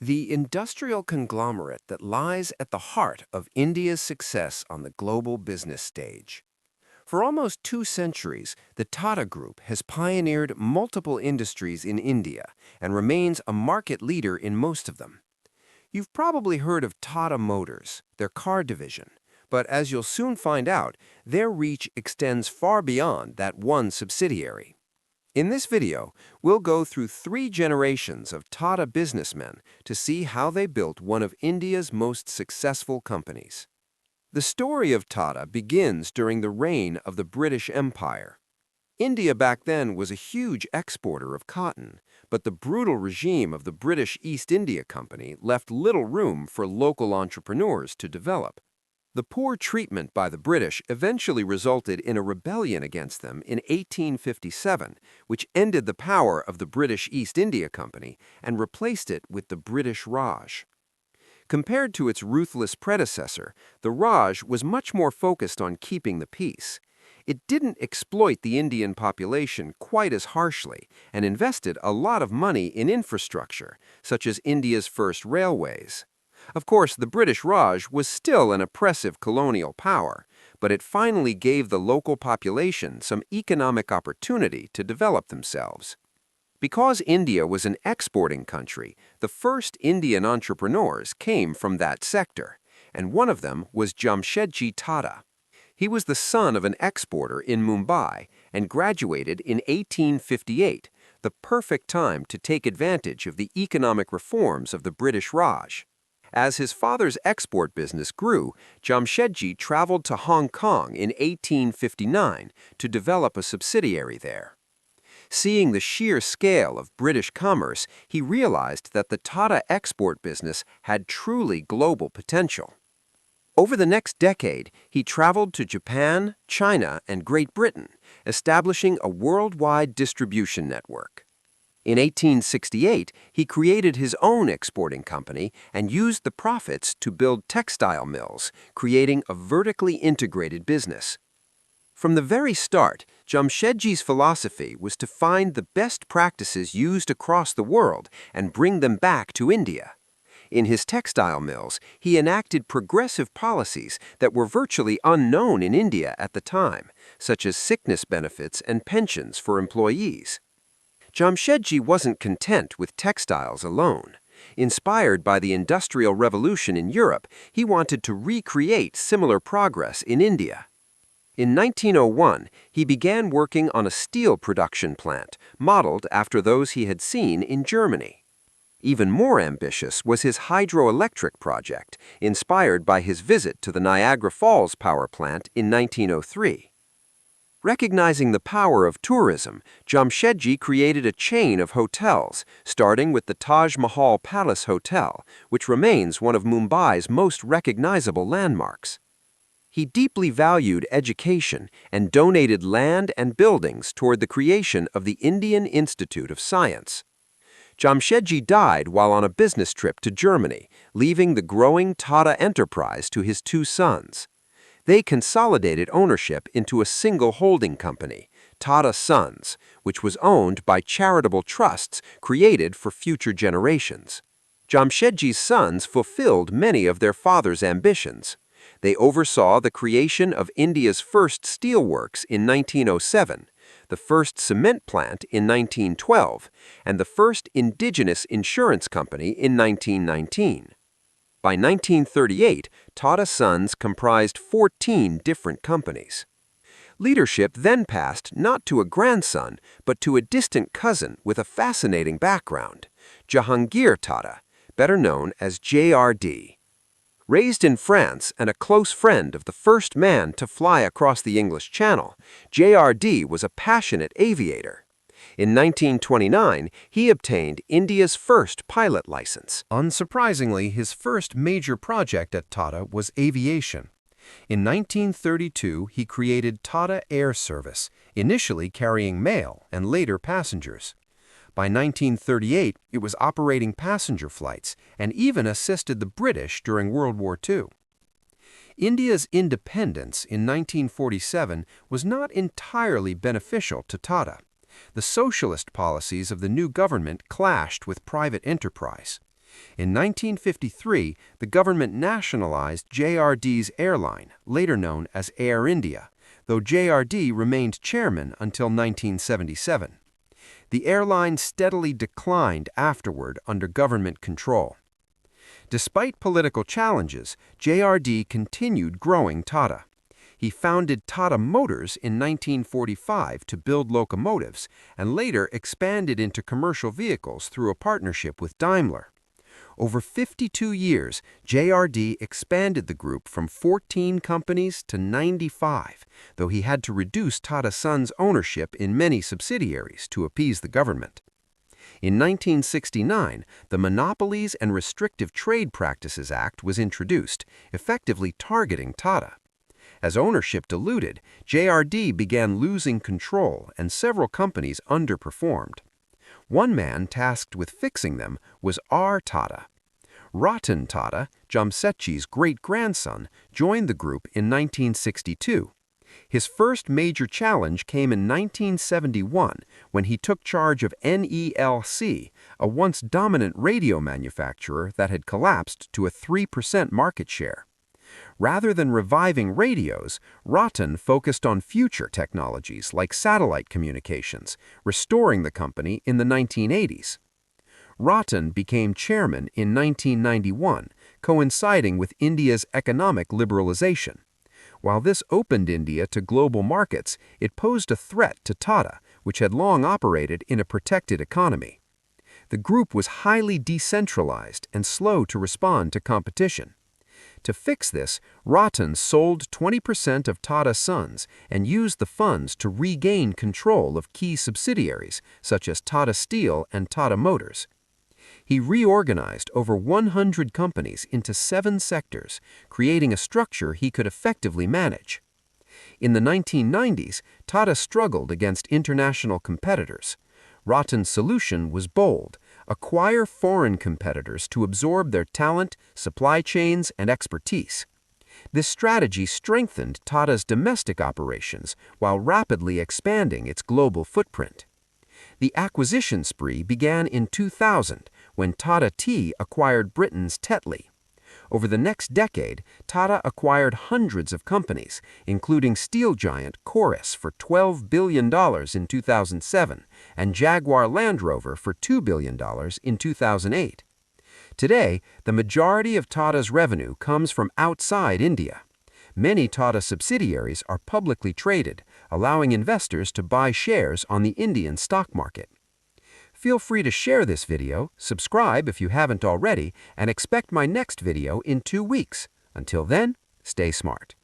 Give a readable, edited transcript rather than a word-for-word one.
The industrial conglomerate that lies at the heart of India's success on the global business stage. For almost 2 centuries, the Tata Group has pioneered multiple industries in India and remains a market leader in most of them. You've probably heard of Tata Motors, their car division, but as you'll soon find out, their reach extends far beyond that one subsidiary. In this video, we'll go through 3 generations of Tata businessmen to see how they built one of India's most successful companies. The story of Tata begins during the reign of the British Empire. India back then was a huge exporter of cotton, but the brutal regime of the British East India Company left little room for local entrepreneurs to develop. The poor treatment by the British eventually resulted in a rebellion against them in 1857, which ended the power of the British East India Company and replaced it with the British Raj. Compared to its ruthless predecessor, the Raj was much more focused on keeping the peace. It didn't exploit the Indian population quite as harshly and invested a lot of money in infrastructure, such as India's first railways. Of course, the British Raj was still an oppressive colonial power, but it finally gave the local population some economic opportunity to develop themselves. Because India was an exporting country, the first Indian entrepreneurs came from that sector, and one of them was Jamsetji Tata. He was the son of an exporter in Mumbai and graduated in 1858, the perfect time to take advantage of the economic reforms of the British Raj. As his father's export business grew, Jamsetji traveled to Hong Kong in 1859 to develop a subsidiary there. Seeing the sheer scale of British commerce, he realized that the Tata export business had truly global potential. Over the next decade, he traveled to Japan, China, and Great Britain, establishing a worldwide distribution network. In 1868, he created his own exporting company and used the profits to build textile mills, creating a vertically integrated business. From the very start, Jamsetji's philosophy was to find the best practices used across the world and bring them back to India. In his textile mills, he enacted progressive policies that were virtually unknown in India at the time, such as sickness benefits and pensions for employees. Jamsetji wasn't content with textiles alone. Inspired by the Industrial Revolution in Europe, he wanted to recreate similar progress in India. In 1901, he began working on a steel production plant, modeled after those he had seen in Germany. Even more ambitious was his hydroelectric project, inspired by his visit to the Niagara Falls power plant in 1903. Recognizing the power of tourism, Jamsetji created a chain of hotels, starting with the Taj Mahal Palace Hotel, which remains one of Mumbai's most recognizable landmarks. He deeply valued education and donated land and buildings toward the creation of the Indian Institute of Science. Jamsetji died while on a business trip to Germany, leaving the growing Tata enterprise to his 2 sons. They consolidated ownership into a single holding company, Tata Sons, which was owned by charitable trusts created for future generations. Jamsetji's sons fulfilled many of their father's ambitions. They oversaw the creation of India's first steelworks in 1907, the first cement plant in 1912, and the first indigenous insurance company in 1919. By 1938, Tata Sons comprised 14 different companies. Leadership then passed not to a grandson, but to a distant cousin with a fascinating background, Jahangir Tata, better known as JRD. Raised in France and a close friend of the first man to fly across the English Channel, JRD was a passionate aviator. In 1929, he obtained India's first pilot license. Unsurprisingly, his first major project at Tata was aviation. In 1932, he created Tata Air Service, initially carrying mail and later passengers. By 1938, it was operating passenger flights and even assisted the British during World War II. India's independence in 1947 was not entirely beneficial to Tata. The socialist policies of the new government clashed with private enterprise. In 1953, the government nationalized JRD's airline, later known as Air India, though JRD remained chairman until 1977. The airline steadily declined afterward under government control. Despite political challenges, JRD continued growing Tata. He founded Tata Motors in 1945 to build locomotives and later expanded into commercial vehicles through a partnership with Daimler. Over 52 years, JRD expanded the group from 14 companies to 95, though he had to reduce Tata Sons' ownership in many subsidiaries to appease the government. In 1969, the Monopolies and Restrictive Trade Practices Act was introduced, effectively targeting Tata. As ownership diluted, JRD began losing control and several companies underperformed. One man tasked with fixing them was R. Tata. Ratan Tata, Jamsetji's great-grandson, joined the group in 1962. His first major challenge came in 1971 when he took charge of NELC, a once dominant radio manufacturer that had collapsed to a 3% market share. Rather than reviving radios, Ratan focused on future technologies like satellite communications, restoring the company in the 1980s. Ratan became chairman in 1991, coinciding with India's economic liberalization. While this opened India to global markets, it posed a threat to Tata, which had long operated in a protected economy. The group was highly decentralized and slow to respond to competition. To fix this, Ratan sold 20% of Tata Sons and used the funds to regain control of key subsidiaries such as Tata Steel and Tata Motors. He reorganized over 100 companies into 7 sectors, creating a structure he could effectively manage. In the 1990s, Tata struggled against international competitors. Ratan's solution was bold: acquire foreign competitors to absorb their talent, supply chains, and expertise. This strategy strengthened Tata's domestic operations while rapidly expanding its global footprint. The acquisition spree began in 2000 when Tata Tea acquired Britain's Tetley. Over the next decade, Tata acquired hundreds of companies, including steel giant Corus for $12 billion in 2007 and Jaguar Land Rover for $2 billion in 2008. Today, the majority of Tata's revenue comes from outside India. Many Tata subsidiaries are publicly traded, allowing investors to buy shares on the Indian stock market. Feel free to share this video, subscribe if you haven't already, and expect my next video in 2 weeks. Until then, stay smart.